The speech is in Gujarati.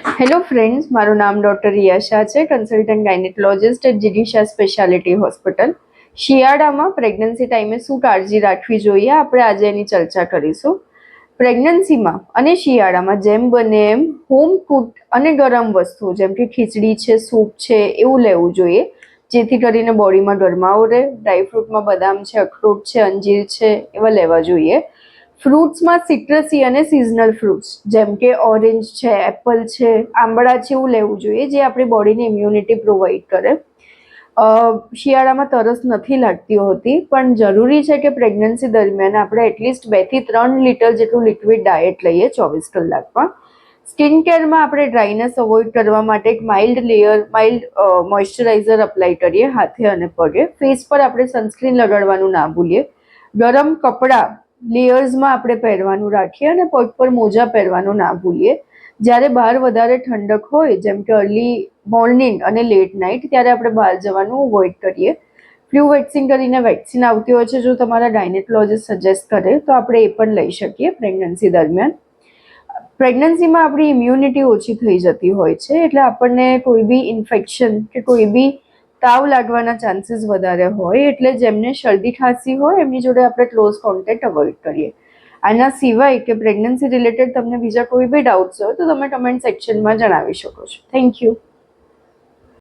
હેલો ફ્રેન્ડ્સ, મારું નામ ડૉક્ટર રિયા શાહ છે, consultant gynaecologist at GD Shah speciality hospital. શિયાળામાં પ્રેગ્નન્સી ટાઈમે શું કાળજી રાખવી જોઈએ, આપણે આજે એની ચર્ચા કરીશું. પ્રેગ્નન્સીમાં અને શિયાળામાં જેમ બને એમ હોમ કુક અને ગરમ વસ્તુઓ જેમ કે ખીચડી છે, સૂપ છે, એવું લેવું જોઈએ, જેથી કરીને બોડીમાં ગરમાવો રહે. ડ્રાયફ્રૂટમાં બદામ છે, અખરોટ છે, અંજીર છે, એવા લેવા જોઈએ. ફ્રૂટ્સમાં સિટ્રસી અને સિઝનલ ફ્રૂટ્સ જેમ કે ઓરેન્જ છે, એપલ છે, આંબળા છે, એવું લેવું જોઈએ જે આપણી બોડીને ઇમ્યુનિટી પ્રોવાઈડ કરે. શિયાળામાં તરસ નથી લાગતી હોતી, પણ જરૂરી છે કે પ્રેગ્નન્સી દરમિયાન આપણે એટલીસ્ટ 2 થી 3 લીટર જેટલું લિક્વિડ ડાયટ લઈએ 24 કલાકમાં. સ્કિન કેરમાં આપણે ડ્રાયનેસ અવોઇડ કરવા માટે એક માઇલ્ડ મોઇશ્ચરાઇઝર અપ્લાય કરીએ હાથે અને પગે. ફેસ પર આપણે સનસ્ક્રીન લગાડવાનું ના ભૂલીએ. ગરમ કપડાં લેયર્સમાં આપણે પહેરવાનું રાખીએ અને પગ પર મોજા પહેરવાનું ના ભૂલીએ. જ્યારે બહાર વધારે ઠંડક હોય, જેમ કે અર્લી મોર્નિંગ અને લેટ નાઇટ, ત્યારે આપણે બહાર જવાનું અવોઇડ કરીએ. ફ્લૂ વેક્સિન કરીને વેક્સિન આવતી હોય છે, જો તમારા ગાયનેકોલોજિસ્ટ સજેસ્ટ કરે તો આપણે એ પણ લઈ શકીએ પ્રેગ્નન્સી દરમિયાન. પ્રેગ્નન્સીમાં આપણી ઇમ્યુનિટી ઓછી થઈ જતી હોય છે, એટલે આપણને કોઈ બી ઇન્ફેક્શન કે કોઈ બી તાવ લાગવાના ચાન્સીસ વધારે હોય, એટલે જેમને શરદી ખાંસી હોય એમની જોડે આપણે ક્લોઝ કોન્ટેક્ટ અવોઇડ કરીએ. આના સિવાય કે પ્રેગ્નન્સી રિલેટેડ તમને બીજા કોઈ બી ડાઉટ્સ હોય તો તમે કમેન્ટ સેક્શનમાં જણાવી શકો છો. Thank you.